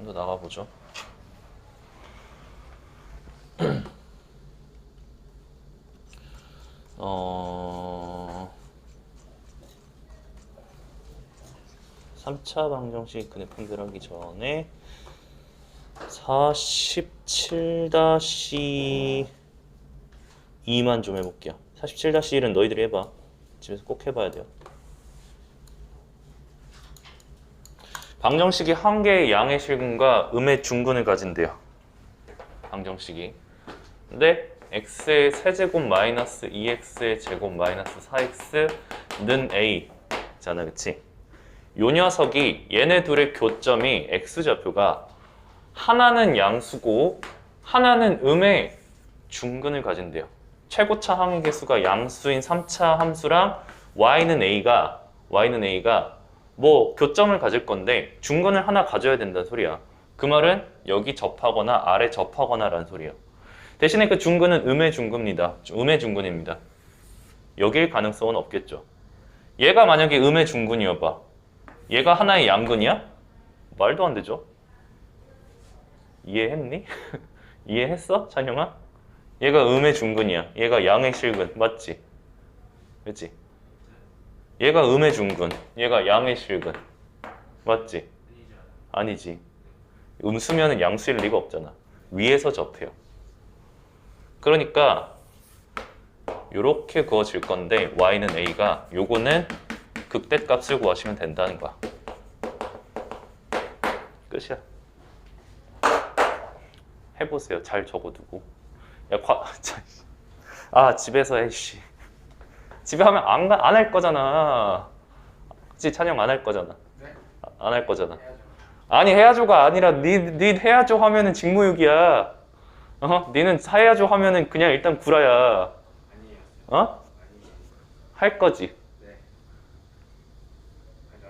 좀 더 나가보죠. 어... 3차 방정식 근해 판별하기 전에 47-2만 좀 해볼게요. 47-1은 너희들이 해봐. 집에서 꼭 해봐야 돼요. 방정식이 한 개의 양의 실근과 음의 중근을 가진대요. 방정식이. 근데 x의 세제곱 마이너스 2x의 제곱 마이너스 4x는 a 잖아, 그치? 요 녀석이 얘네 둘의 교점이 x좌표가 하나는 양수고 하나는 음의 중근을 가진대요. 최고차 항의 개수가 양수인 3차 함수랑 y는 a가 뭐 교점을 가질 건데 중근을 하나 가져야 된다는 소리야. 그 말은 여기 접하거나 아래 접하거나 라는 소리예요. 대신에 그 중근은 음의 중근입니다. 음의 중근입니다. 여기일 가능성은 없겠죠. 얘가 만약에 음의 중근이어봐. 얘가 하나의 양근이야? 말도 안 되죠. 이해했니? 이해했어? 찬영아? 얘가 음의 중근이야. 얘가 양의 실근. 맞지? 그치? 얘가 음의 중근. 얘가 양의 실근. 맞지? 아니지. 음수면은 양수일 리가 없잖아. 위에서 접해요. 그러니까 요렇게 그어질 건데 y는 a가 요거는 극대값을 구하시면 된다는 거야. 끝이야. 해보세요. 잘 적어두고. 야, 집에서 해, 씨. 집에 하면 안 할 거잖아. 그치, 찬영 안 할 거잖아. 네? 안 할 거잖아. 해야죠. 아니, 해야죠가 아니라 니 해야죠 하면은 직무유기야. 니는 해야죠 하면은 그냥 일단 구라야. 아니에요. 어? 아니에요. 할 거지. 네. 하죠.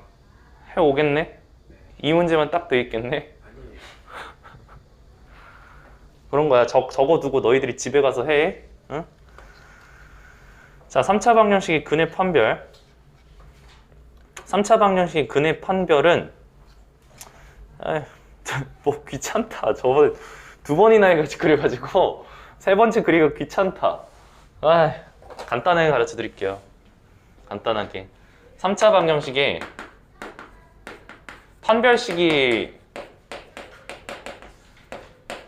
해 오겠네? 네. 이 문제만 딱 돼 있겠네? 아니에요. 그런 거야. 적어두고 너희들이 집에 가서 해. 응? 자, 3차 방정식의 근해 판별. 3차 방정식의 근해 판별은 에이, 뭐 귀찮다. 저번에 2번이나 해가지고 그래가지고 3번째 그리기가 귀찮다. 아이, 간단하게 가르쳐 드릴게요. 간단하게. 3차 방정식의 판별식이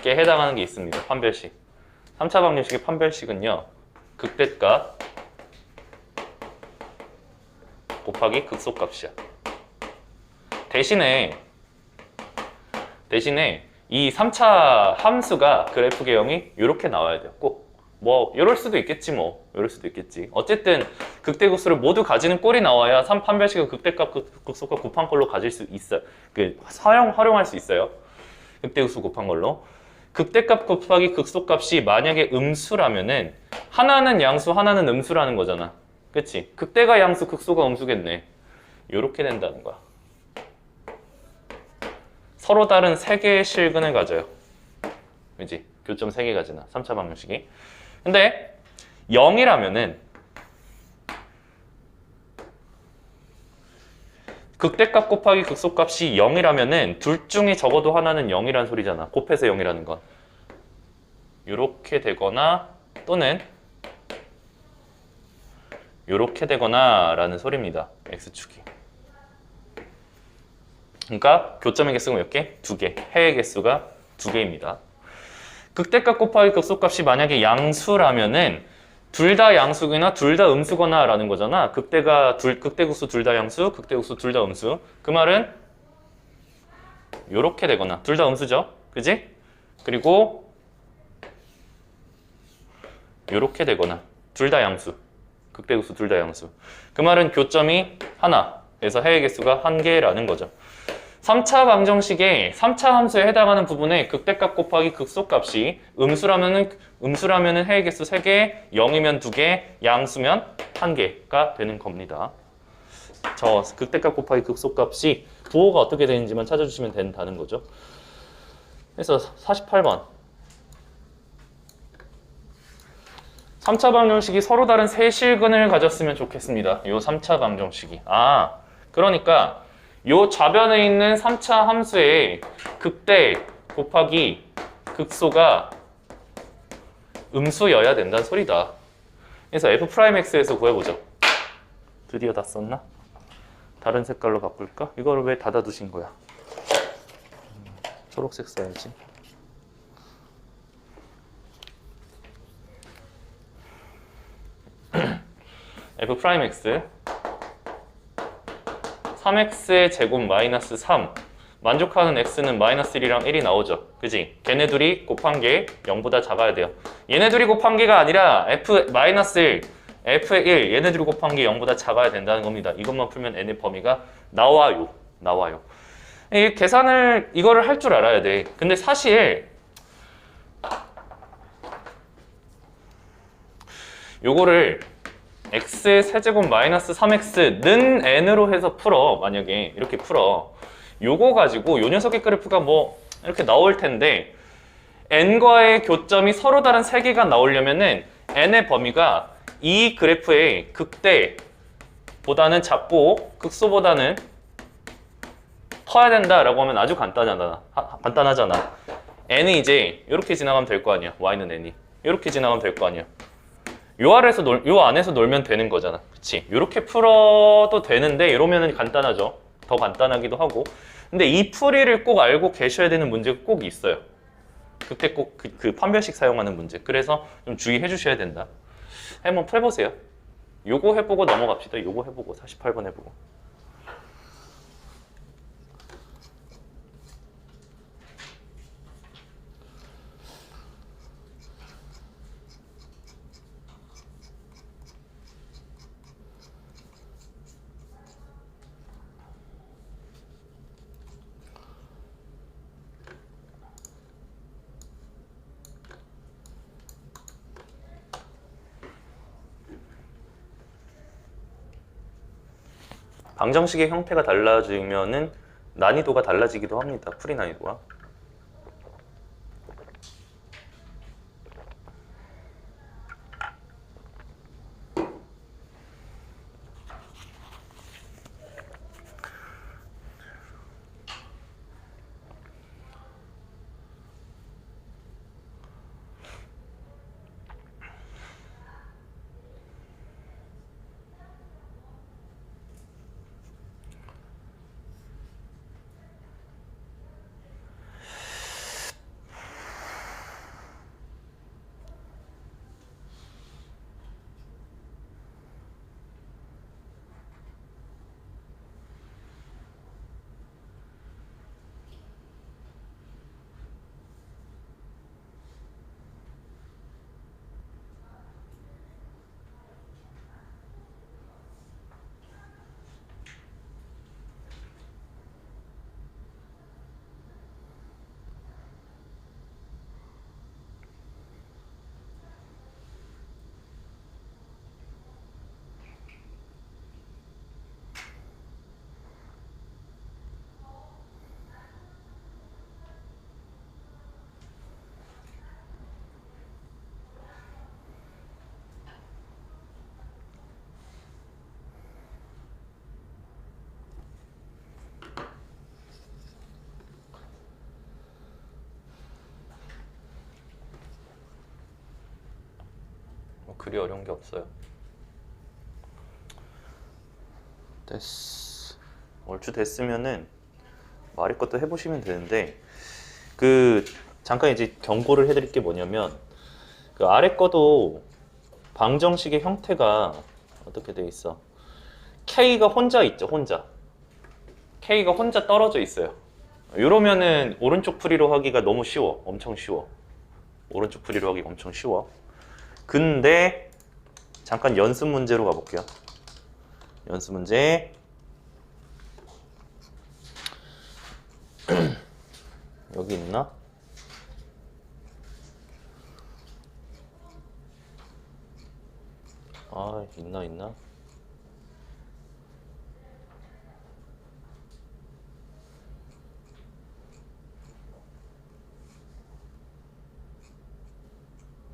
에 해당하는 게 있습니다. 판별식. 3차 방정식의 판별식은요. 극대값 곱하기 극소값이야. 대신에 이 3차 함수가 그래프 개형이 이렇게 나와야 돼요. 꼭. 뭐 이럴 수도 있겠지 뭐. 이럴 수도 있겠지. 어쨌든 극대극소를 모두 가지는 꼴이 나와야 판별식의 극대값, 극소값 곱한 걸로 가질 수 있어요. 활용할 수 있어요. 극대극소 곱한 걸로. 극대값 곱하기 극소값이 만약에 음수라면은 하나는 양수, 하나는 음수라는 거잖아. 그치? 극대가 양수, 극소가 음수겠네. 요렇게 된다는 거야. 서로 다른 3개의 실근을 가져요. 그치? 교점 3개 가지나 3차 방정식이. 근데 0이라면은 극대값 곱하기 극소값이 0이라면은 둘 중에 적어도 하나는 0이라는 소리잖아. 곱해서 0이라는 건. 요렇게 되거나 또는 요렇게 되거나 라는 소리입니다. X축이. 그러니까 교점의 개수가 몇 개? 2개. 해의 개수가 2개입니다. 극대값 곱하기 극소값이 만약에 양수라면은 둘 다 양수거나 둘 다 음수거나 라는 거잖아. 극대극소 둘 다 양수, 극대극소 둘 다 음수. 그 말은 요렇게 되거나 둘 다 음수죠. 그지? 그리고 요렇게 되거나 둘 다 양수. 극대극소 둘 다 양수. 그 말은 교점이 하나. 그래서 해의 개수가 1개라는 거죠. 3차 방정식의 3차 함수에 해당하는 부분에 극대값 곱하기 극소값이 음수라면은 해의 개수 3개, 0이면 2개, 양수면 1개가 되는 겁니다. 저 극대값 곱하기 극소값이 부호가 어떻게 되는지만 찾아주시면 된다는 거죠. 그래서 48번. 3차 방정식이 서로 다른 세 실근을 가졌으면 좋겠습니다. 요 3차 방정식이. 그러니까 요 좌변에 있는 3차 함수의 극대 곱하기 극소가 음수여야 된다는 소리다. 그래서 f'x에서 구해보죠. 드디어 다 썼나? 다른 색깔로 바꿀까? 이거를 왜 닫아두신 거야? 초록색 써야지. f'x 3x의 제곱 마이너스 3 만족하는 x는 마이너스 1이랑 1이 나오죠. 그지? 걔네 둘이 곱한 게 0보다 작아야 돼요. 얘네 둘이 곱한 게가 아니라 f 마이너스 1, f의 1 얘네 둘이 곱한 게 0보다 작아야 된다는 겁니다. 이것만 풀면 n의 범위가 나와요. 이 계산을 이거를 할 줄 알아야 돼. 근데 사실 요거를 x의 세제곱 마이너스 3x는 n으로 해서 풀어. 만약에 이렇게 풀어. 요거 가지고 요 녀석의 그래프가 뭐 이렇게 나올 텐데 n과의 교점이 서로 다른 세 개가 나오려면은 n의 범위가 이 그래프의 극대보다는 작고 극소보다는 커야 된다라고 하면 아주 간단하잖아. n이 이제 이렇게 지나가면 될 거 아니야. y는 n이 이렇게 지나가면 될 거 아니야. 요 안에서 놀면 되는 거잖아. 그치? 이렇게 풀어도 되는데 이러면은 간단하죠. 더 간단하기도 하고. 근데 이 풀이를 꼭 알고 계셔야 되는 문제가 꼭 있어요. 그때 꼭 그 판별식 사용하는 문제. 그래서 좀 주의해 주셔야 된다. 한번 풀어보세요. 요거 해보고 넘어갑시다. 요거 해보고 48번 해보고. 방정식의 형태가 달라지면은 난이도가 달라지기도 합니다. 풀이 난이도가. 그리 어려운 게 없어요. 됐어. 얼추 됐으면은 말이 것도 해보시면 되는데 잠깐 이제 경고를 해드릴 게 뭐냐면 그 아래 거도 방정식의 형태가 어떻게 돼 있어? K가 혼자 있죠. K가 혼자 떨어져 있어요. 이러면은 오른쪽 풀이로 하기가 너무 쉬워. 엄청 쉬워. 오른쪽 풀이로 하기가 엄청 쉬워. 근데 잠깐 연습 문제로 가볼게요. 연습 문제. 여기 있나? 아, 있나?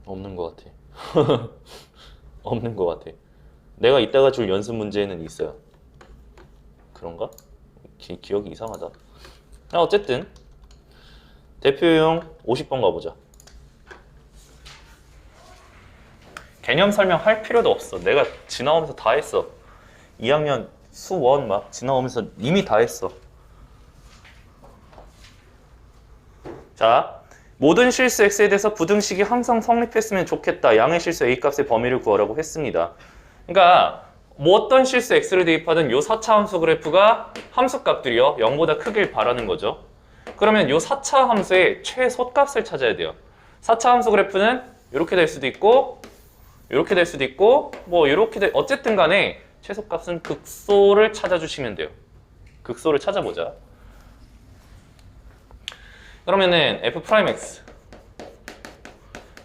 없는 것 같아. 없는 것 같아. 내가 이따가 줄 연습 문제는 있어요. 그런가? 기억이 이상하다. 어쨌든 대표용 50번 가보자. 개념 설명할 필요도 없어. 내가 지나오면서 다 했어. 2학년 수1 막 지나오면서 이미 다 했어. 자, 모든 실수 x에 대해서 부등식이 항상 성립했으면 좋겠다. 양의 실수 a 값의 범위를 구하라고 했습니다. 그러니까 뭐 어떤 실수 x를 대입하든 요 4차 함수 그래프가 함수 값들이요 0보다 크길 바라는 거죠. 그러면 요 4차 함수의 최소값을 찾아야 돼요. 4차 함수 그래프는 이렇게 될 수도 있고 이렇게 될 수도 있고 뭐 이렇게 어쨌든 간에 최소값은 극소를 찾아주시면 돼요. 극소를 찾아보자. 그러면은 f'x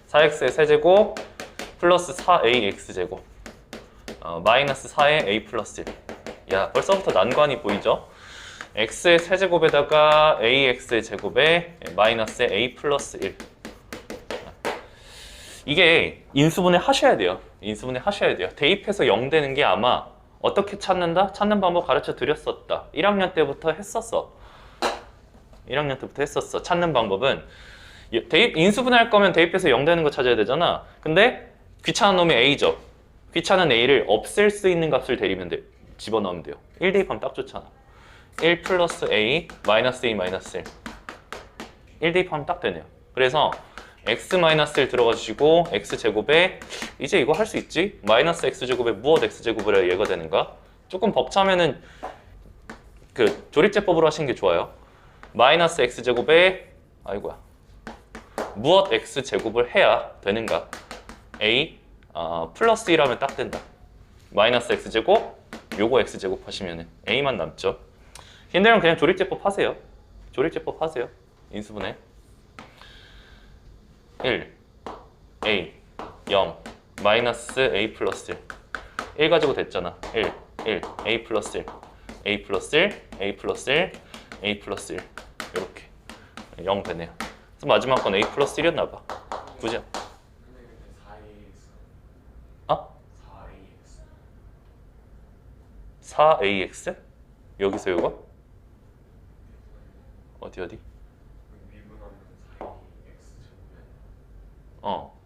4x의 세제곱 플러스 4ax제곱 마이너스 4의 a 플러스 1. 야, 벌써부터 난관이 보이죠? x의 세제곱에다가 ax의 제곱에 마이너스의 a 플러스 1. 이게 인수분해 하셔야 돼요. 인수분해 하셔야 돼요. 대입해서 0 되는 게 아마 어떻게 찾는다? 찾는 방법 가르쳐 드렸었다. 1학년 때부터 했었어. 1학년 때부터 했었어. 찾는 방법은 인수분해 할 거면 대입해서 0 되는 거 찾아야 되잖아. 근데 귀찮은 놈이 a죠. 귀찮은 a를 없앨 수 있는 값을 데리면 돼. 집어넣으면 돼요. 1 대입하면 딱 좋잖아. 1 플러스 a 마이너스 a 마이너스 1. 1 대입하면 딱 되네요. 그래서 x 마이너스 1 들어가 주시고 x제곱에 이제 이거 할 수 있지? 마이너스 x제곱에 무엇 x제곱을 해야 얘가 되는가? 조금 벅차면은 그 조립제법으로 하시는 게 좋아요. 마이너스 x제곱에 아이고야 무엇 x제곱을 해야 되는가? a 플러스 1하면 딱 된다. 마이너스 x제곱 요거 x제곱 하시면은 a만 남죠. 힘들면 그냥 조립제법 하세요. 조립제법 하세요. 인수분해 1 a 0 마이너스 a 플러스 1 1 가지고 됐잖아. 1 a 플러스 1 a 플러스 1 a 플러스 1 a 플러스 1 이렇게 0 되네요. 그래서 마지막 건 a 플러스 1이었나 봐. 그죠? 어? 4ax? 여기서 이거? 어디?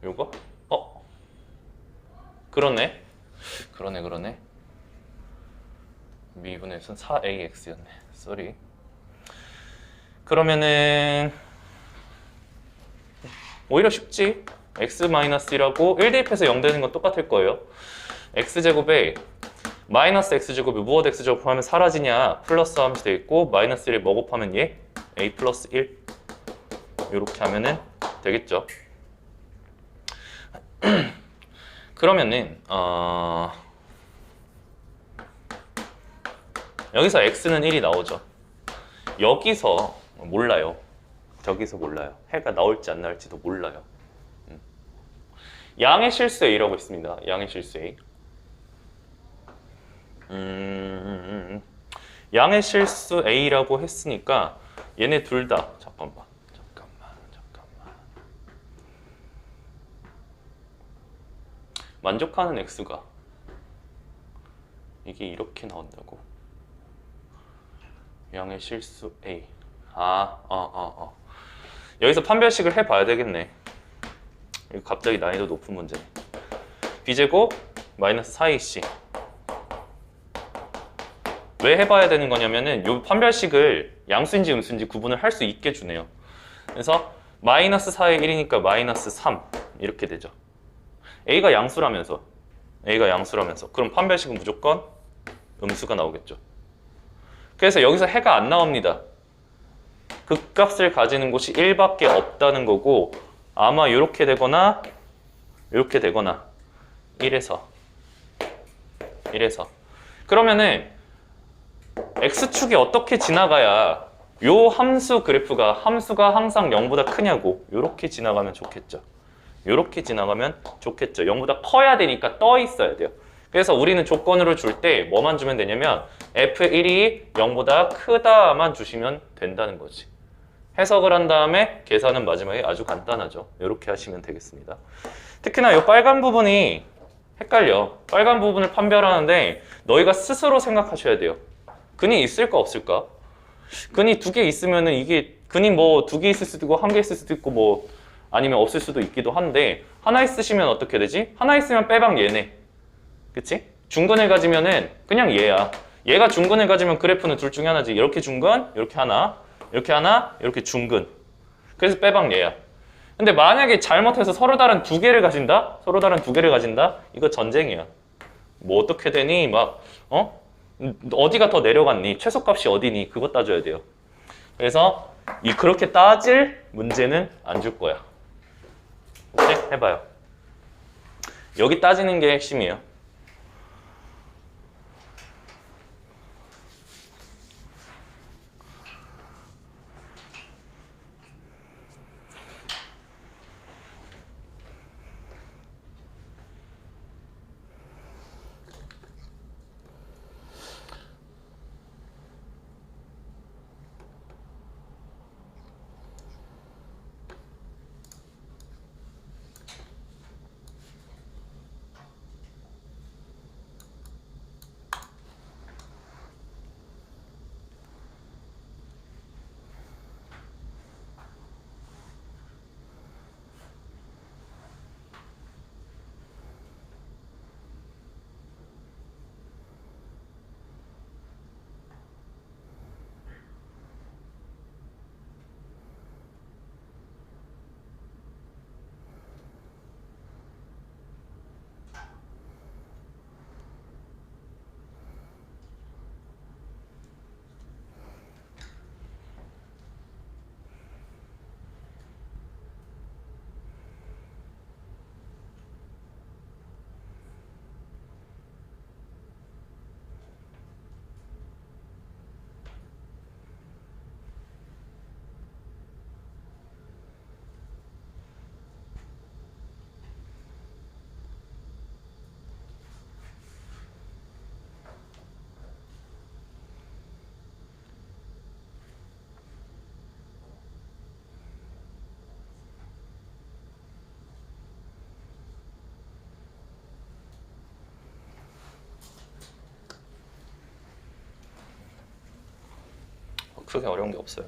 요거? 그러네. 미분에선 4ax였네. 쏘리. 그러면은 오히려 쉽지. x-1하고 1 대입해서 0 되는 건 똑같을 거예요. x제곱에 마이너스 x제곱에 무엇 x제곱 하면 사라지냐 플러스 하면서 돼 있고 마이너스 1을 뭐 곱하면 얘? a 플러스 1 이렇게 하면은 되겠죠. 그러면은 여기서 x는 1이 나오죠. 여기서 몰라요. 저기서 몰라요. 해가 나올지 안 나올지도 몰라요. 양의 실수 a라고 있습니다. 양의 실수 a. 양의 실수 a라고 했으니까 얘네 둘 다 잠깐만. 만족하는 x가 이게 이렇게 나온다고. 양의 실수 a. 여기서 판별식을 해봐야 되겠네. 이거 갑자기 난이도 높은 문제네. b제곱 마이너스 4ac. 왜 해봐야 되는 거냐면은 이 판별식을 양수인지 음수인지 구분을 할 수 있게 주네요. 그래서 마이너스 4의 1이니까 마이너스 3 이렇게 되죠. a가 양수라면서 그럼 판별식은 무조건 음수가 나오겠죠. 그래서 여기서 해가 안 나옵니다. 극값을 가지는 곳이 1밖에 없다는 거고 아마 이렇게 되거나 이렇게 되거나 1에서 그러면은 x축이 어떻게 지나가야 요 함수가 항상 0보다 크냐고 이렇게 지나가면 좋겠죠. 0보다 커야 되니까 떠 있어야 돼요. 그래서 우리는 조건으로 줄 때 뭐만 주면 되냐면 f1이 0보다 크다만 주시면 된다는 거지. 해석을 한 다음에 계산은 마지막에 아주 간단하죠. 이렇게 하시면 되겠습니다. 특히나 이 빨간 부분이 헷갈려. 빨간 부분을 판별하는데 너희가 스스로 생각하셔야 돼요. 근이 있을까 없을까? 근이 두 개 있으면은 이게 근이 뭐 두 개 있을 수도 있고 한 개 있을 수도 있고 뭐 아니면 없을 수도 있기도 한데 하나 있으시면 어떻게 되지? 하나 있으면 빼박 얘네. 그치? 중근을 가지면은 그냥 얘야. 얘가 중근을 가지면 그래프는 둘 중에 하나지. 이렇게 중근, 이렇게 하나, 이렇게 하나, 이렇게 중근. 그래서 빼박 얘야. 근데 만약에 잘못해서 서로 다른 두 개를 가진다? 서로 다른 두 개를 가진다? 이거 전쟁이야. 뭐 어떻게 되니? 막 어디가 더 내려갔니? 최소값이 어디니? 그거 따져야 돼요. 그래서 그렇게 따질 문제는 안 줄 거야. 오케이? 해봐요. 여기 따지는 게 핵심이에요. 그렇게 어려운 게 없어요.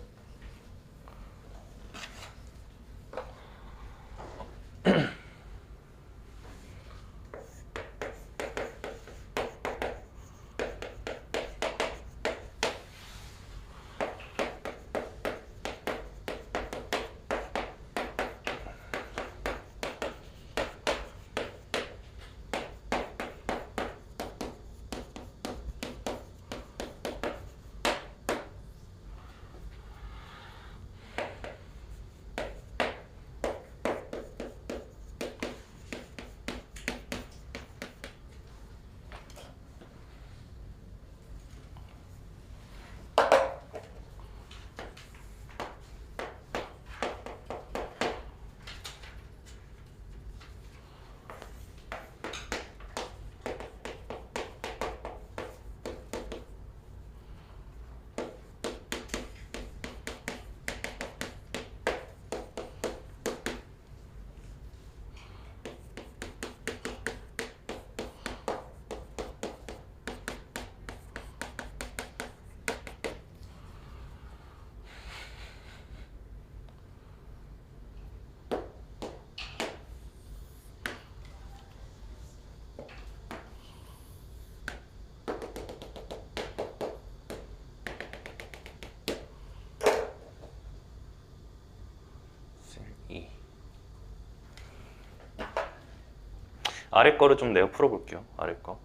아래 거를 좀 내가 풀어볼게요. 아래 거.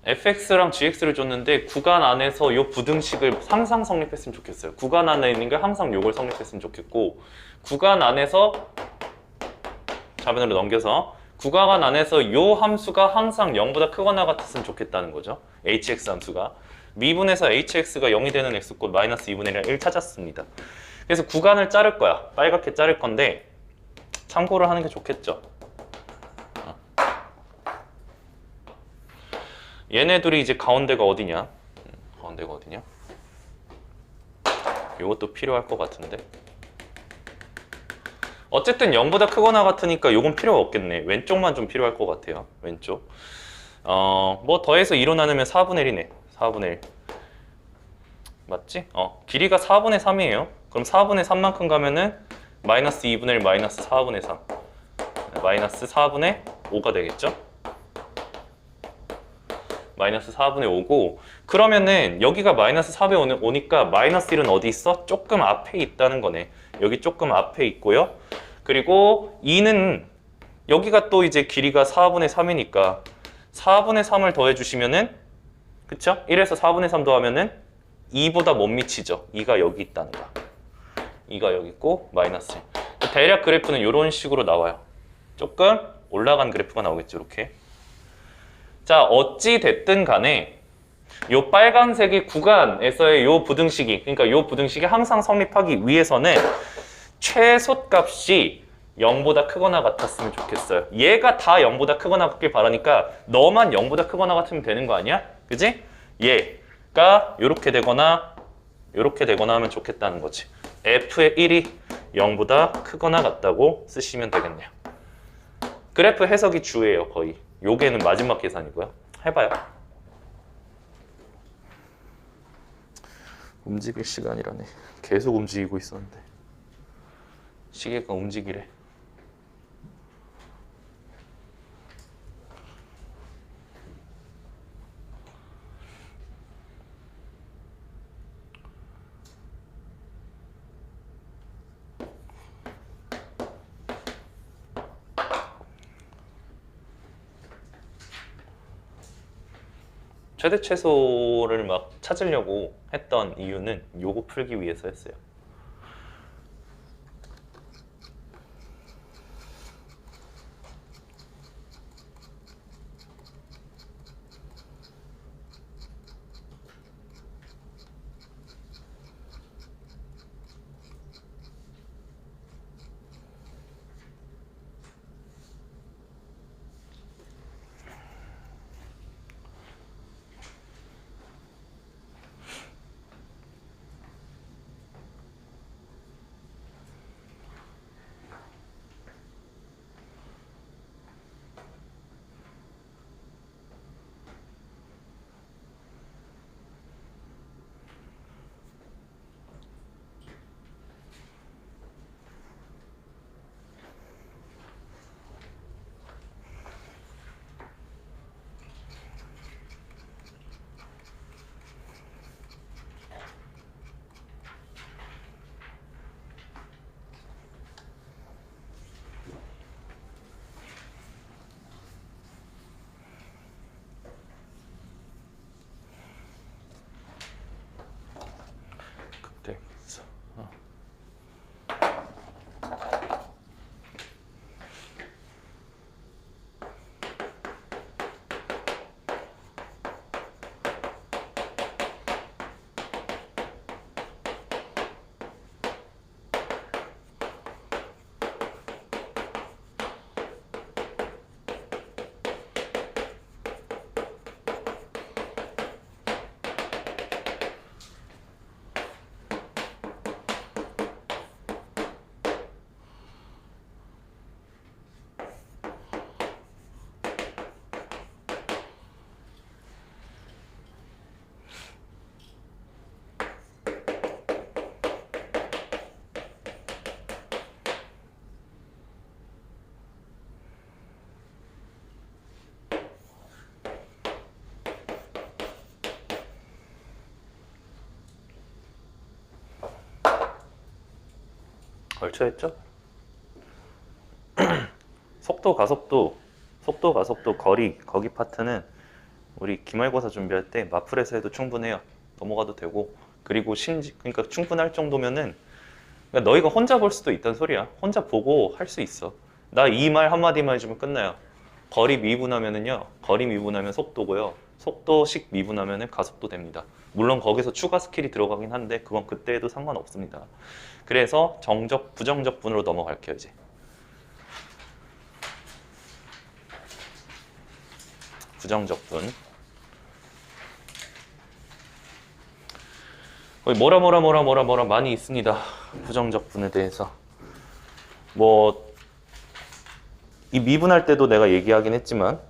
fx랑 gx를 줬는데 구간 안에서 이 부등식을 항상 성립했으면 좋겠어요. 구간 안에 있는 게 항상 요걸 성립했으면 좋겠고, 구간 안에서 좌변으로 넘겨서 구간 안에서 요 함수가 항상 0보다 크거나 같았으면 좋겠다는 거죠. hx 함수가. 미분에서 hx가 0이 되는 x곱 마이너스 2분의 1 찾았습니다. 그래서 구간을 자를 거야. 빨갛게 자를 건데 참고를 하는 게 좋겠죠. 얘네 둘이 이제 가운데가 어디냐? 가운데가 어디냐? 이것도 필요할 것 같은데. 어쨌든 0보다 크거나 같으니까 요건 필요가 없겠네. 왼쪽만 좀 필요할 것 같아요. 왼쪽. 뭐 더해서 2로 나누면 4분의 1이네. 4분의 1. 맞지? 길이가 4분의 3이에요. 그럼 4분의 3만큼 가면은 마이너스 2분의 1 마이너스 4분의 3 마이너스 4분의 5가 되겠죠? 마이너스 4분의 5고 그러면은 여기가 마이너스 4분의 5니까 마이너스 1은 어디 있어? 조금 앞에 있다는 거네. 여기 조금 앞에 있고요. 그리고 2는 여기가 또 이제 길이가 4분의 3이니까 4분의 3을 더해주시면은 그쵸? 1에서 4분의 3 더하면은 2보다 못 미치죠. 2가 여기 있다는 거야. 2가 여기 있고 마이너스 1. 대략 그래프는 이런 식으로 나와요. 조금 올라간 그래프가 나오겠죠. 이렇게. 자, 어찌 됐든 간에 요 빨간색이 구간에서의 요 부등식이 그러니까 요 부등식이 항상 성립하기 위해서는 최소값이 0보다 크거나 같았으면 좋겠어요. 얘가 다 0보다 크거나 같길 바라니까 너만 0보다 크거나 같으면 되는 거 아니야? 그지? 얘가 요렇게 되거나 요렇게 되거나 하면 좋겠다는 거지. f의 1이 0보다 크거나 같다고 쓰시면 되겠네요. 그래프 해석이 주예요, 거의. 요게는 마지막 계산이고요. 해봐요. 움직일 시간이라네. 계속 움직이고 있었는데. 시계가 움직이래. 최대 최소를 막 찾으려고 했던 이유는 요거 풀기 위해서 했어요. 걸쳐했죠? 속도, 가속도, 거기 파트는 우리 기말고사 준비할 때 마플에서 해도 충분해요. 넘어가도 되고 그리고 그러니까 충분할 정도면은 그러니까 너희가 혼자 볼 수도 있다는 소리야. 혼자 보고 할 수 있어. 나 이 말 한마디만 해주면 끝나요. 거리 미분하면 속도고요. 속도식 미분하면 가속도 됩니다. 물론 거기서 추가 스킬이 들어가긴 한데 그건 그때 해도 상관없습니다. 그래서 부정적분으로 넘어갈게요. 이제 부정적분 거의 뭐라 많이 있습니다. 부정적분에 대해서 뭐 이 미분할 때도 내가 얘기하긴 했지만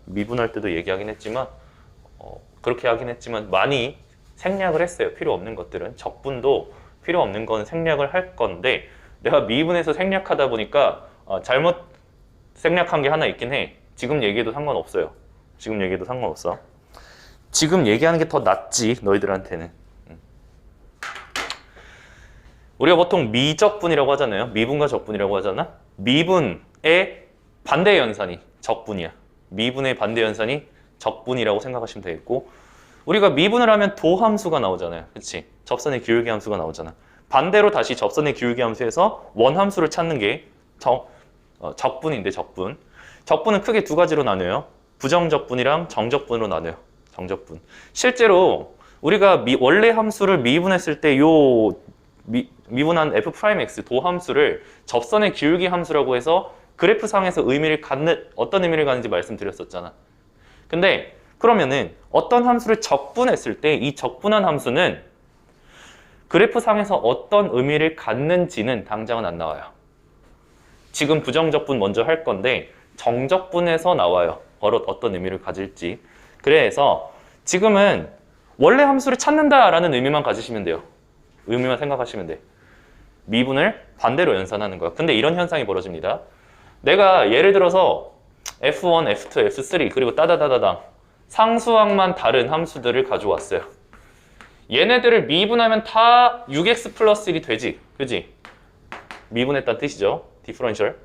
그렇게 하긴 했지만 많이 생략을 했어요. 필요 없는 것들은. 적분도 필요 없는 건 생략을 할 건데 내가 미분에서 생략하다 보니까 잘못 생략한 게 하나 있긴 해. 지금 얘기해도 상관없어요. 지금 얘기해도 상관없어. 지금 얘기하는 게 더 낫지 너희들한테는. 우리가 보통 미적분이라고 하잖아요. 미분과 적분이라고 하잖아. 미분의 반대 연산이 적분이야. 미분의 반대 연산이 적분이라고 생각하시면 되겠고, 우리가 미분을 하면 도함수가 나오잖아요. 그치? 접선의 기울기 함수가 나오잖아. 반대로 다시 접선의 기울기 함수에서 원함수를 찾는 게 적분인데, 적분. 적분은 크게 두 가지로 나뉘어요. 부정적분이랑 정적분으로 나뉘어요. 정적분. 실제로 우리가 원래 함수를 미분했을 때 미분한 f'x 도함수를 접선의 기울기 함수라고 해서 그래프상에서 의미를 갖는, 어떤 의미를 갖는지 말씀드렸었잖아. 근데 그러면은 어떤 함수를 적분했을 때 이 적분한 함수는 그래프상에서 어떤 의미를 갖는지는 당장은 안 나와요. 지금 부정적분 먼저 할 건데 정적분에서 나와요. 어떤 의미를 가질지. 그래서 지금은 원래 함수를 찾는다라는 의미만 가지시면 돼요. 의미만 생각하시면 돼. 미분을 반대로 연산하는 거야. 근데 이런 현상이 벌어집니다. 내가 예를 들어서 f1, f2, f3 그리고 따다다다당 상수항만 다른 함수들을 가져왔어요. 얘네들을 미분하면 다 6x 플러스 1이 되지. 그지? 미분했다는 뜻이죠. 디퍼런셜.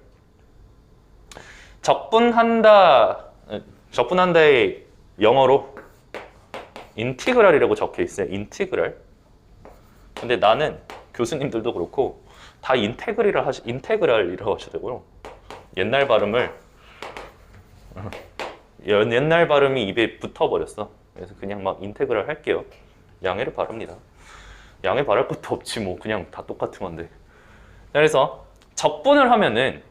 적분한다의 영어로 인티그랄이라고 적혀 있어요. 인티그랄. 근데 나는 교수님들도 그렇고 다 인테그랄이라고 하시더라고요. 옛날 발음이 입에 붙어버렸어. 그래서 그냥 막 인테그랄 할게요. 양해를 바랍니다. 양해 바랄 것도 없지 뭐. 그냥 다 똑같은 건데. 그래서 적분을 하면은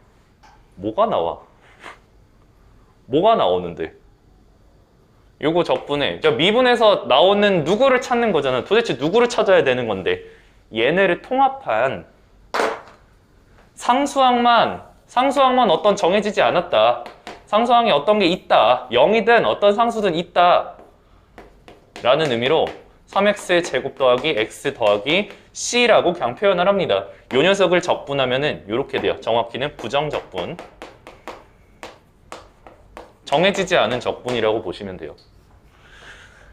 뭐가 나와? 뭐가 나오는데? 요거 적분에 미분에서 나오는 누구를 찾는 거잖아. 도대체 누구를 찾아야 되는 건데 얘네를 통합한 상수항만 어떤 정해지지 않았다. 상수항에 어떤 게 있다. 0이든 어떤 상수든 있다. 라는 의미로 3x의 제곱 더하기 x 더하기 c라고 그냥 표현을 합니다. 요 녀석을 적분하면은 요렇게 돼요. 정확히는 부정적분. 정해지지 않은 적분이라고 보시면 돼요.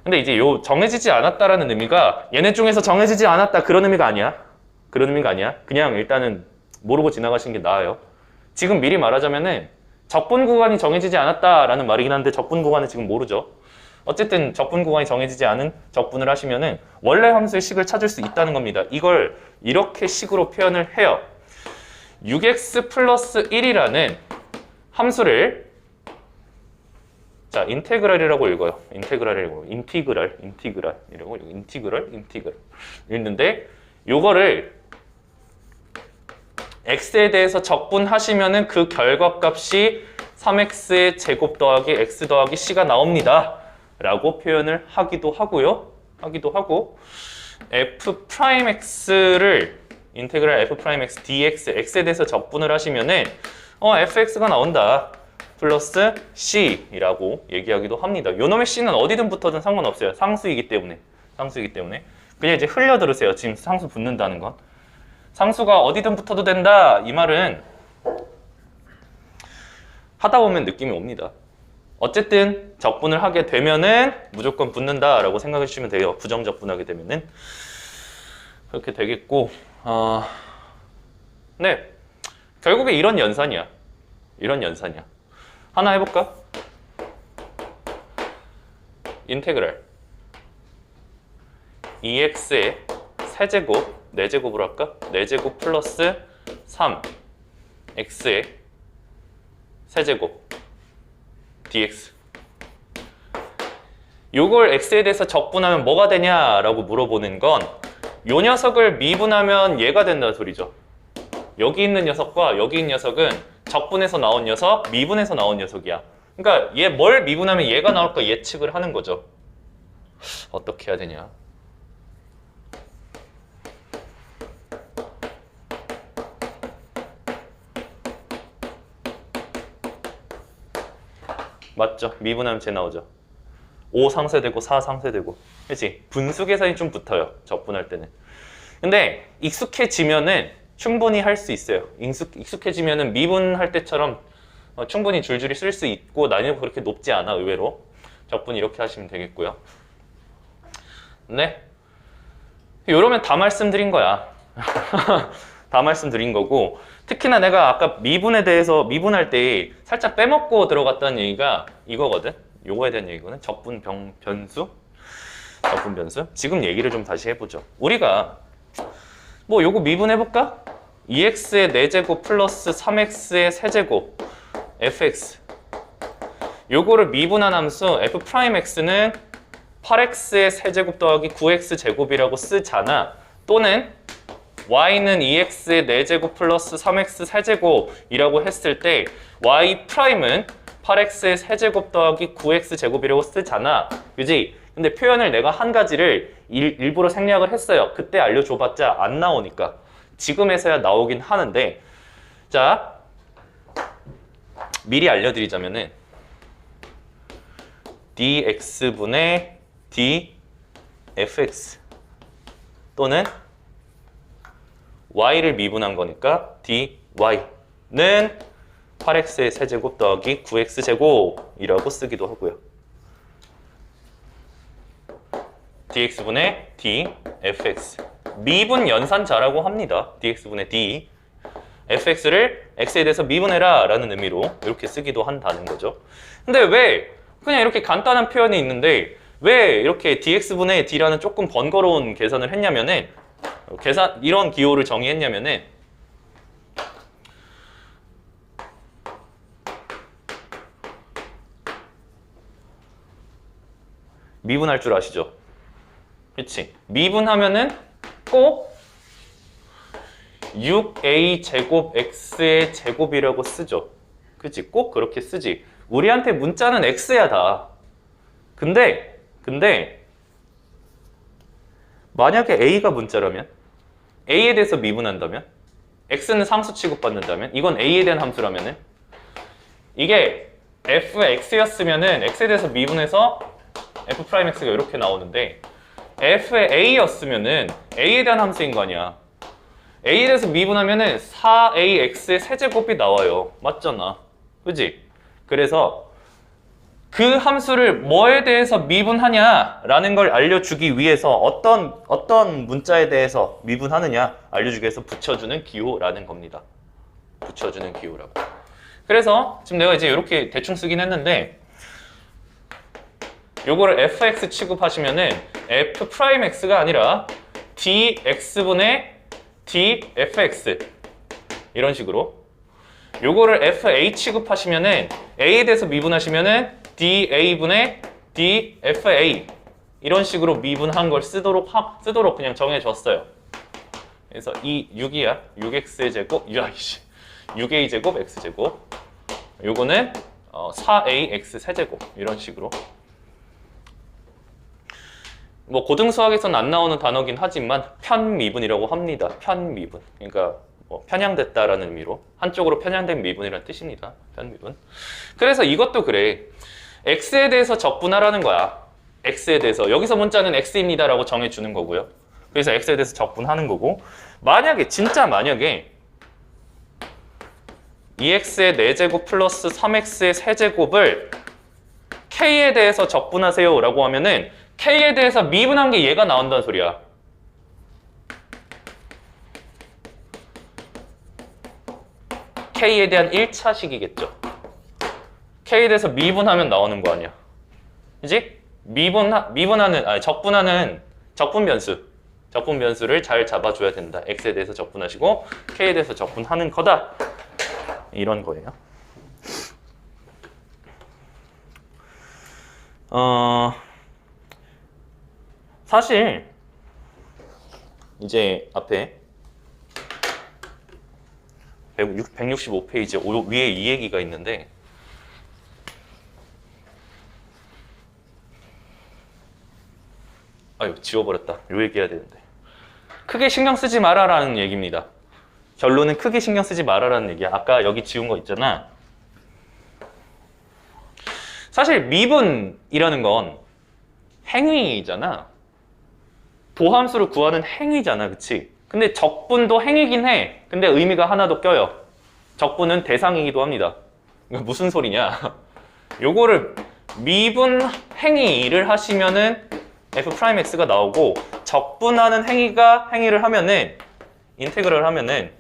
근데 이제 요 정해지지 않았다라는 의미가 얘네 중에서 정해지지 않았다 그런 의미가 아니야. 그런 의미가 아니야. 그냥 일단은 모르고 지나가시는 게 나아요. 지금 미리 말하자면은 적분 구간이 정해지지 않았다라는 말이긴 한데 적분 구간은 지금 모르죠. 어쨌든 적분 구간이 정해지지 않은 적분을 하시면은 원래 함수의 식을 찾을 수 있다는 겁니다. 이걸 이렇게 식으로 표현을 해요. 6x 플러스 1이라는 함수를 자, 인테그랄이라고 읽어요. 인티그랄 읽는데 요거를 x에 대해서 적분하시면은 그 결과값이 3x의 제곱 더하기 x 더하기 c가 나옵니다. 라고 표현을 하기도 하고 f'x를 인테그랄 f'x dx x에 대해서 적분을 하시면은 fx가 나온다. 플러스 c이라고 얘기하기도 합니다. 요놈의 c는 어디든 붙어든 상관없어요. 상수이기 때문에. 그냥 이제 흘려 들으세요. 지금 상수 붙는다는 건. 상수가 어디든 붙어도 된다. 이 말은 하다 보면 느낌이 옵니다. 어쨌든 적분을 하게 되면은 무조건 붙는다라고 생각해 주시면 돼요. 부정적분하게 되면은 그렇게 되겠고, 네, 결국에 이런 연산이야. 하나 해볼까? 인테그랄 2x의 세제곱, 4제곱으로 할까? 4제곱 플러스 3x의 세제곱 dx. 요걸 x에 대해서 적분하면 뭐가 되냐라고 물어보는 건 요 녀석을 미분하면 얘가 된다는 소리죠. 여기 있는 녀석과 여기 있는 녀석은 적분에서 나온 녀석, 미분에서 나온 녀석이야. 그러니까 얘 뭘 미분하면 얘가 나올까 예측을 하는 거죠. 어떻게 해야 되냐? 맞죠? 미분하면 쟤 나오죠. 5 상쇄되고 4 상쇄되고. 그렇지? 분수 계산이 좀 붙어요. 적분할 때는. 근데 익숙해지면은 충분히 할 수 있어요. 익숙해지면은 미분할 때처럼 충분히 줄줄이 쓸 수 있고 난이도가 그렇게 높지 않아 의외로. 적분 이렇게 하시면 되겠고요. 네. 이러면 다 말씀드린 거야. 다 말씀드린 거고, 특히나 내가 아까 미분에 대해서 미분할 때 살짝 빼먹고 들어갔다는 얘기가 이거거든. 요거에 대한 얘기거든. 적분 변수. 적분 변수. 지금 얘기를 좀 다시 해보죠. 우리가 뭐 요거 미분해볼까? 2x의 4제곱 플러스 3x의 세제곱 fx. 요거를 미분한 함수 f'x는 8x의 세제곱 더하기 9x 제곱이라고 쓰잖아. 또는 y는 2x의 4제곱 플러스 3x 세제곱이라고 했을 때 y 프라임은 8x의 세제곱 더하기 9x 제곱이라고 쓰잖아. 그지? 근데 표현을 내가 한 가지를 일부러 생략을 했어요. 그때 알려줘봤자 안 나오니까. 지금에서야 나오긴 하는데, 자, 미리 알려드리자면은 dx분의 dfx 또는 y를 미분한 거니까 dy는 8x의 세제곱 더하기 9x 제곱이라고 쓰기도 하고요. dx분의 dfx 미분 연산자라고 합니다. dx분의 d fx를 x에 대해서 미분해라 라는 의미로 이렇게 쓰기도 한다는 거죠. 근데 왜 그냥 이렇게 간단한 표현이 있는데 왜 이렇게 dx분의 d라는 조금 번거로운 계산을 했냐면은 이런 기호를 정의했냐면은 미분할 줄 아시죠? 그치? 미분하면은 꼭 6a 제곱 x의 제곱이라고 쓰죠. 그치? 꼭 그렇게 쓰지. 우리한테 문자는 x야 다. 근데 만약에 a가 문자라면 a에 대해서 미분한다면 x는 상수 취급받는다면 이건 a에 대한 함수라면은 이게 fx였으면은 x에 대해서 미분해서 f'x가 이렇게 나오는데 f의 a였으면은 a에 대한 함수인 거 아니야. a에 대해서 미분하면은 4ax의 세제곱이 나와요. 맞잖아. 그지? 그래서 그 함수를 뭐에 대해서 미분하냐라는 걸 알려주기 위해서 어떤 문자에 대해서 미분하느냐 알려주기 위해서 붙여주는 기호라는 겁니다. 붙여주는 기호라고. 그래서 지금 내가 이제 이렇게 대충 쓰긴 했는데 요거를 fx 취급하시면은 f'x가 아니라 dx분의 dfx 이런 식으로 요거를 fa 취급하시면은 a에 대해서 미분하시면은 da분의 dfa 이런 식으로 미분한 걸 쓰도록 그냥 정해줬어요. 그래서 이 6이야. 6x의 제곱, 6a 제곱 x 제곱. 요거는 4ax 세제곱 이런 식으로. 뭐 고등수학에서는 안 나오는 단어긴 하지만 편미분이라고 합니다. 편미분. 그러니까 뭐 편향됐다라는 의미로 한쪽으로 편향된 미분이라는 뜻입니다. 편미분. 그래서 이것도 그래. x에 대해서 적분하라는 거야. x에 대해서. 여기서 문자는 x입니다라고 정해주는 거고요. 그래서 x에 대해서 적분하는 거고, 진짜 만약에 2x의 4제곱 플러스 3x의 세제곱을 k에 대해서 적분하세요 라고 하면은 k에 대해서 미분한 게 얘가 나온다는 소리야. k에 대한 1차식이겠죠. k에 대해서 미분하면 나오는 거 아니야. 그지? 적분하는 적분 변수를 잘 잡아줘야 된다. x에 대해서 적분하시고 k에 대해서 적분하는 거다. 이런 거예요. 사실 이제 앞에 165페이지 위에 이 얘기가 있는데 아유 지워버렸다. 요 얘기해야 되는데 크게 신경 쓰지 마라라는 얘기입니다. 결론은 크게 신경 쓰지 마라라는 얘기야. 아까 여기 지운 거 있잖아. 사실 미분이라는 건 행위잖아. 도함수를 구하는 행위잖아, 그치? 근데 적분도 행위긴 해. 근데 의미가 하나 더 껴요. 적분은 대상이기도 합니다. 이거 무슨 소리냐? 요거를 미분 행위를 하시면은 f'x가 나오고, 적분하는 행위를 하면은, 인테그럴 하면은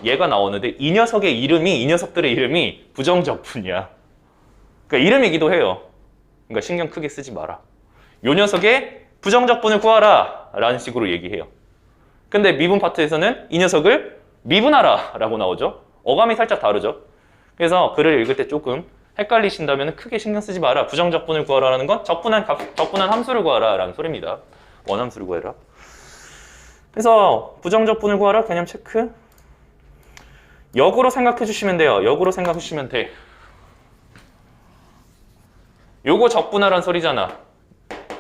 얘가 나오는데, 이 녀석들의 이름이 부정적분이야. 그러니까 이름이기도 해요. 그러니까 신경 크게 쓰지 마라. 요 녀석의 부정적분을 구하라 라는 식으로 얘기해요. 근데 미분 파트에서는 이 녀석을 미분하라 라고 나오죠. 어감이 살짝 다르죠. 그래서 글을 읽을 때 조금 헷갈리신다면 크게 신경 쓰지 마라. 부정적분을 구하라는 건 적분한 함수를 구하라 라는 소리입니다. 원함수를 구해라. 그래서 부정적분을 구하라 개념 체크. 역으로 생각해 주시면 돼요. 역으로 생각해 주시면 돼. 요거 적분하라는 소리잖아.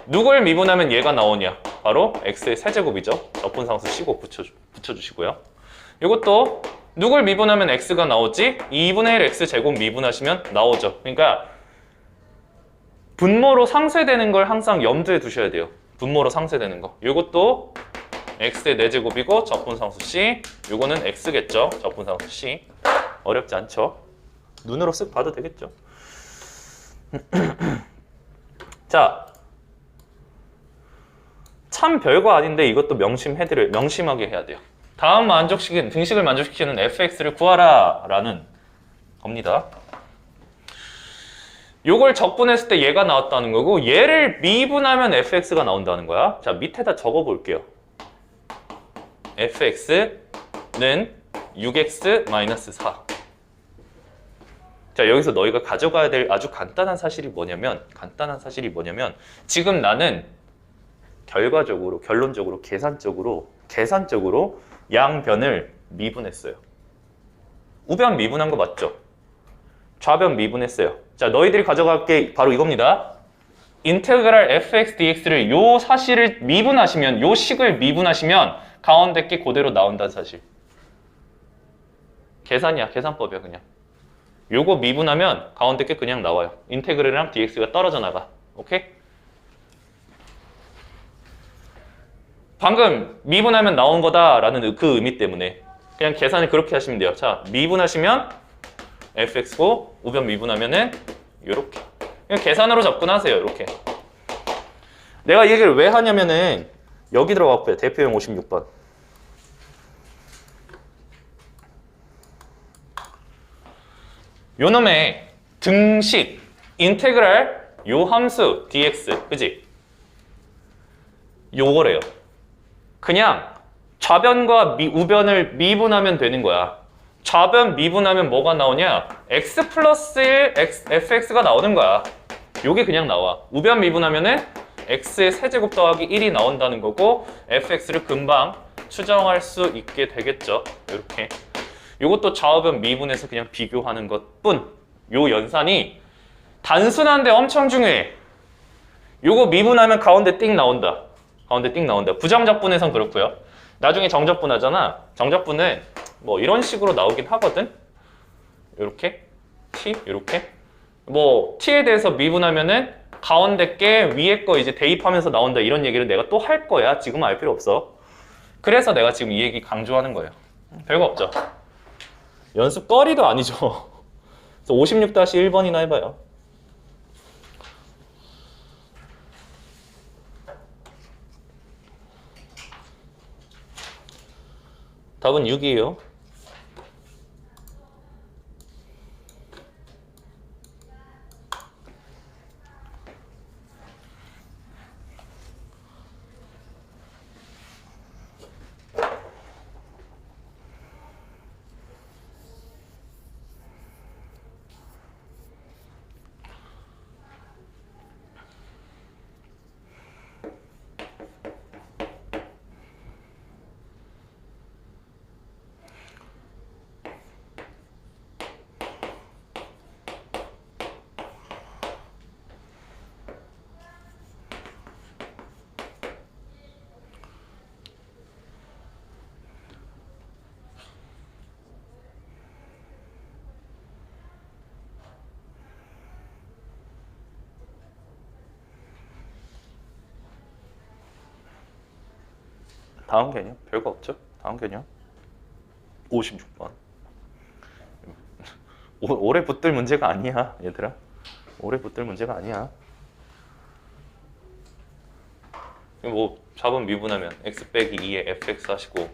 누굴 미분하면 얘가 나오냐? 바로 x의 세제곱이죠. 적분상수 C 곱 붙여주시고요. 이것도 누굴 미분하면 x가 나오지? 2분의 1 x제곱 미분하시면 나오죠. 그러니까 분모로 상쇄되는 걸 항상 염두에 두셔야 돼요. 분모로 상쇄되는 거. 이것도 x의 4제곱이고 적분상수 C. 이거는 x겠죠. 적분상수 C. 어렵지 않죠? 눈으로 쓱 봐도 되겠죠. 자, 참 별거 아닌데 이것도 명심하게 해야 돼요. 다음 등식을 만족시키는 fx를 구하라 라는 겁니다. 요걸 적분했을 때 얘가 나왔다는 거고, 얘를 미분하면 fx가 나온다는 거야. 자, 밑에다 적어 볼게요. fx는 6x-4. 자, 여기서 너희가 가져가야 될 아주 간단한 사실이 뭐냐면 지금 나는 결론적으로 계산적으로 양변을 미분했어요. 우변 미분한 거 맞죠? 좌변 미분했어요. 자, 너희들이 가져갈 게 바로 이겁니다. 인테그랄 fx dx를 요 사실을 미분하시면, 요 식을 미분하시면 가운데 게 그대로 나온다는 사실. 계산법이야 그냥. 요거 미분하면 가운데 게 그냥 나와요. 인테그랄이랑 dx가 떨어져 나가. 오케이? 방금 미분하면 나온 거다라는 그 의미 때문에 그냥 계산을 그렇게 하시면 돼요. 자, 미분하시면 fx고 우변 미분하면은 요렇게. 그냥 계산으로 접근하세요. 이렇게. 내가 이 얘기를 왜 하냐면은 여기 들어갔고요. 대표형 56번. 요놈의 등식 인테그랄 요 함수 dx, 그지? 요거래요. 그냥 좌변과 우변을 미분하면 되는 거야. 좌변 미분하면 뭐가 나오냐? x 플러스 1 fx가 나오는 거야. 요게 그냥 나와. 우변 미분하면은 x의 세제곱 더하기 1이 나온다는 거고, fx를 금방 추정할 수 있게 되겠죠. 이렇게. 요것도 좌우변 미분해서 그냥 비교하는 것뿐. 요 연산이 단순한데 엄청 중요해. 요거 미분하면 가운데 띵 나온다. 부정적분에선 그렇고요. 나중에 정적분 하잖아. 정적분은 뭐 이런 식으로 나오긴 하거든. 요렇게 t 요렇게. 뭐 t에 대해서 미분하면은 가운데 게 위에 거 이제 대입하면서 나온다, 이런 얘기를 내가 또 할 거야. 지금은 알 필요 없어. 그래서 내가 지금 이 얘기 강조하는 거예요. 별거 없죠. 연습거리도 아니죠. 그래서 56-1번이나 해봐요. 답은 6이에요. 다음 개념 별거 없죠? 다음 개념 56번. 오래 붙들 문제가 아니야 얘들아. 오래 붙들 문제가 아니야. 뭐 잡음 미분하면 x 빼기 2에 fx 하시고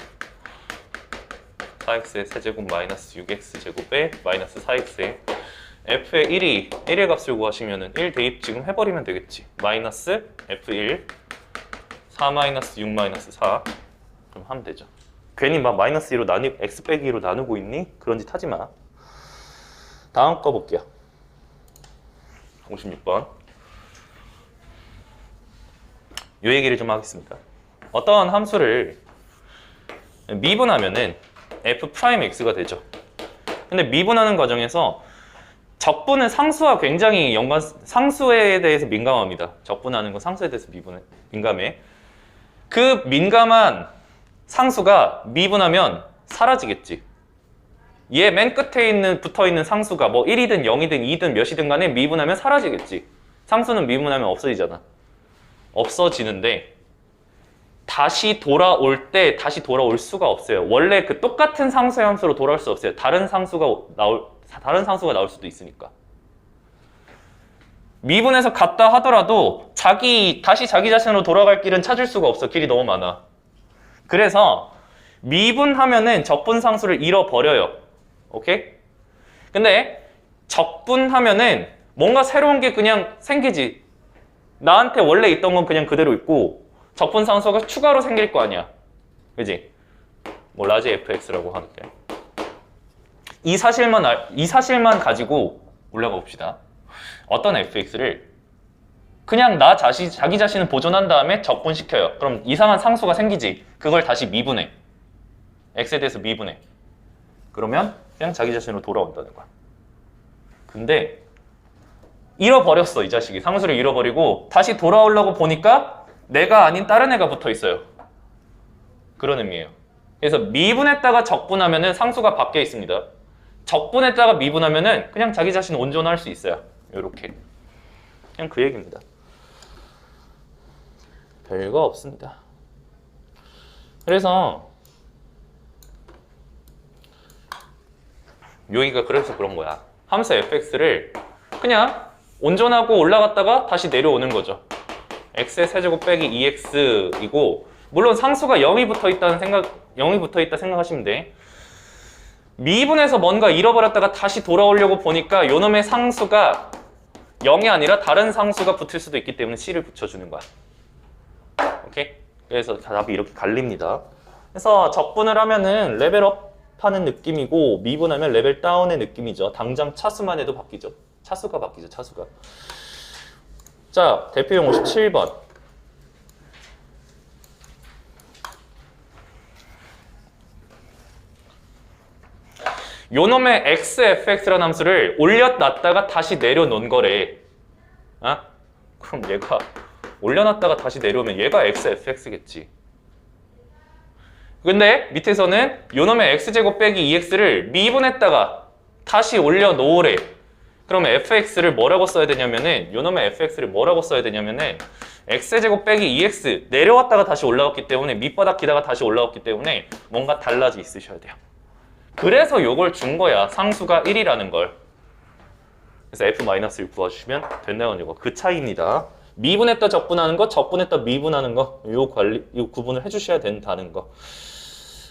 4x의 세제곱 마이너스 6x 제곱에 마이너스 4x에 f의 1의 값을 구하시면은 1 대입 지금 해버리면 되겠지. 마이너스 f1 4 마이너스 6 마이너스 4 그럼 하면 되죠. 괜히 막 마이너스 2로 x 빼기 2로 나누고 있니? 그런 짓 하지 마. 다음 거 볼게요. 56번. 요 얘기를 좀 하겠습니다. 어떤 함수를 미분하면은 f'x가 되죠. 근데 미분하는 과정에서 적분은 상수와 굉장히 상수에 대해서 민감합니다. 적분하는 건 상수에 대해서 민감해. 그 민감한 상수가 미분하면 사라지겠지. 얘 맨 끝에 붙어있는 상수가 뭐 1이든 0이든 2든 몇이든 간에 미분하면 사라지겠지. 상수는 미분하면 없어지잖아. 없어지는데 다시 돌아올 때 다시 돌아올 수가 없어요. 원래 그 똑같은 상수의 함수로 돌아올 수 없어요. 다른 상수가 나올 수도 있으니까. 미분해서 갔다 하더라도 다시 자기 자신으로 돌아갈 길은 찾을 수가 없어. 길이 너무 많아. 그래서 미분하면은 적분상수를 잃어버려요. 오케이? 근데 적분하면은 뭔가 새로운 게 그냥 생기지. 나한테 원래 있던 건 그냥 그대로 있고 적분상수가 추가로 생길 거 아니야. 그지? 뭐 라지 fx라고 하는데 이 사실만 가지고 올라가 봅시다. 어떤 fx를 그냥 자기 자신을 보존한 다음에 적분시켜요. 그럼 이상한 상수가 생기지. 그걸 다시 미분해. x에 대해서 미분해. 그러면 그냥 자기 자신으로 돌아온다는 거야. 근데 잃어버렸어. 이 자식이 상수를 잃어버리고 다시 돌아오려고 보니까 내가 아닌 다른 애가 붙어 있어요. 그런 의미예요. 그래서 미분했다가 적분하면은 상수가 밖에 있습니다. 적분했다가 미분하면은 그냥 자기 자신 온전할 수 있어요. 요렇게. 그냥 그 얘기입니다. 별거 없습니다. 그래서 여기가 그래서 그런 거야. 함수 fx를 그냥 온전하고 올라갔다가 다시 내려오는 거죠. x의 세제곱 빼기 2x이고 물론 상수가 0이 붙어 있다 생각하시면 돼. 미분해서 뭔가 잃어버렸다가 다시 돌아오려고 보니까 요놈의 상수가 0이 아니라 다른 상수가 붙을 수도 있기 때문에 c를 붙여주는 거야. 오케이? 그래서 답이 이렇게 갈립니다. 그래서 적분을 하면은 레벨업 하는 느낌이고 미분하면 레벨 다운의 느낌이죠. 당장 차수만 해도 바뀌죠. 차수가 바뀌죠. 차수가. 자, 대표용 57번. 요놈의 xfx라는 함수를 올려놨다가 다시 내려놓은 거래. 그럼 얘가 올려놨다가 다시 내려오면 얘가 xfx겠지. 근데 밑에서는 요놈의 x제곱 빼기 2x를 미분했다가 다시 올려놓으래. 그러면 fx를 뭐라고 써야 되냐면은 요놈의 fx를 뭐라고 써야 되냐면은 x제곱 빼기 2x 내려왔다가 다시 올라왔기 때문에 밑바닥 기다가 다시 올라왔기 때문에 뭔가 달라져 있으셔야 돼요. 그래서 요걸 준 거야. 상수가 1이라는 걸. 그래서 f-를 구해주시면 된다는 거. 그 차이입니다. 미분했다 적분하는 거, 적분했다 미분하는 거. 요 구분을 해주셔야 된다는 거.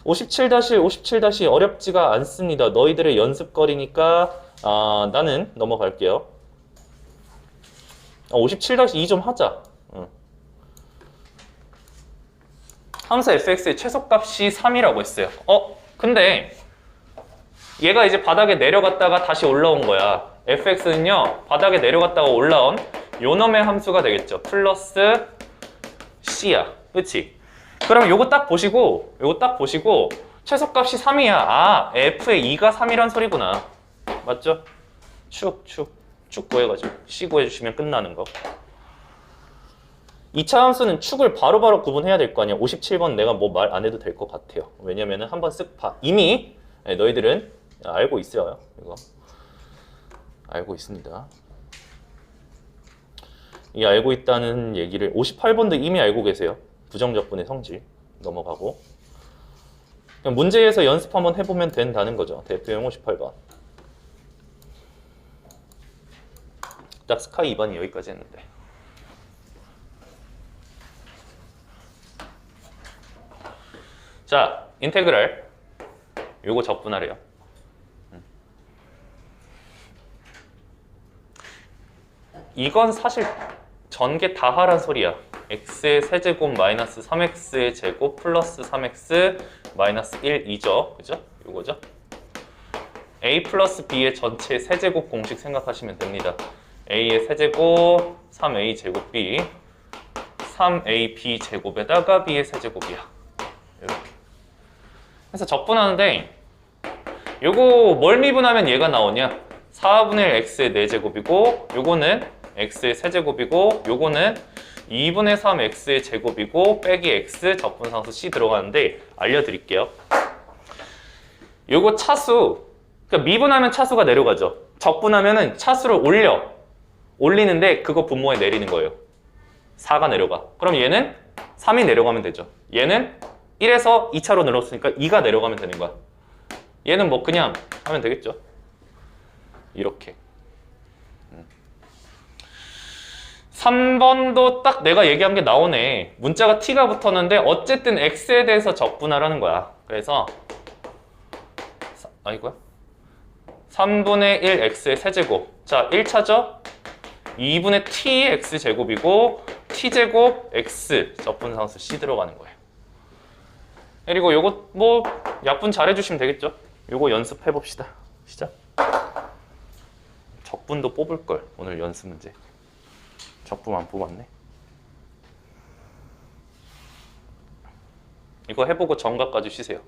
57-57- 어렵지가 않습니다. 너희들의 연습거리니까 나는 넘어갈게요. 57-2 좀 하자. 함수 fx의 최소값이 3이라고 했어요. 근데 얘가 이제 바닥에 내려갔다가 다시 올라온 거야. fx는요 바닥에 내려갔다가 올라온 요놈의 함수가 되겠죠. 플러스 c야. 그치? 그럼 요거 딱 보시고 최소값이 3이야. f의 2가 3이란 소리구나. 맞죠? 축 구해가지고 c 구해주시면 끝나는 거. 2차 함수는 축을 바로바로 구분해야 될 거 아니야. 57번 내가 뭐 말 안 해도 될 것 같아요. 왜냐면은 한번 쓱 봐. 이미 너희들은 알고 있어요. 이거 알고 있습니다. 이 알고 있다는 얘기를 58번도 이미 알고 계세요. 부정적분의 성질. 넘어가고 그냥 문제에서 연습 한번 해보면 된다는 거죠. 대표용 58번. 딱 스카이 2번이 여기까지 했는데. 자, 인테그랄. 요거 적분하래요. 이건 사실 전개 다 하란 소리야. x의 세제곱 마이너스 3x의 제곱 플러스 3x 마이너스 1, 2죠. 그죠? 요거죠? a 플러스 b의 전체 세제곱 공식 생각하시면 됩니다. a의 세제곱 3a 제곱 b 3ab 제곱에다가 b의 세제곱이야. 이렇게. 그래서 적분하는데 요거 뭘 미분하면 얘가 나오냐? 4분의 1 x의 4제곱이고 요거는 x의 세제곱이고 요거는 2분의 3 x의 제곱이고 빼기 x 적분상수 c 들어가는데 알려드릴게요. 요거 차수, 그러니까 미분하면 차수가 내려가죠. 적분하면은 차수를 올리는데 그거 분모에 내리는 거예요. 4가 내려가. 그럼 얘는 3이 내려가면 되죠. 얘는 1에서 2차로 늘었으니까 2가 내려가면 되는 거야. 얘는 뭐 그냥 하면 되겠죠. 이렇게. 3번도 딱 내가 얘기한 게 나오네. 문자가 t가 붙었는데 어쨌든 x에 대해서 적분하라는 거야. 그래서 이거야? 3분의 1 x의 세제곱. 자, 1차죠? 2분의 t x 제곱이고 t제곱 x 적분상수 c 들어가는 거예요. 그리고 요거 뭐 약분 잘 해주시면 되겠죠? 요거 연습해 봅시다. 시작. 적분도 뽑을 걸. 오늘 연습 문제. 적분 안 뽑았네. 이거 해보고 정각까지 쉬세요.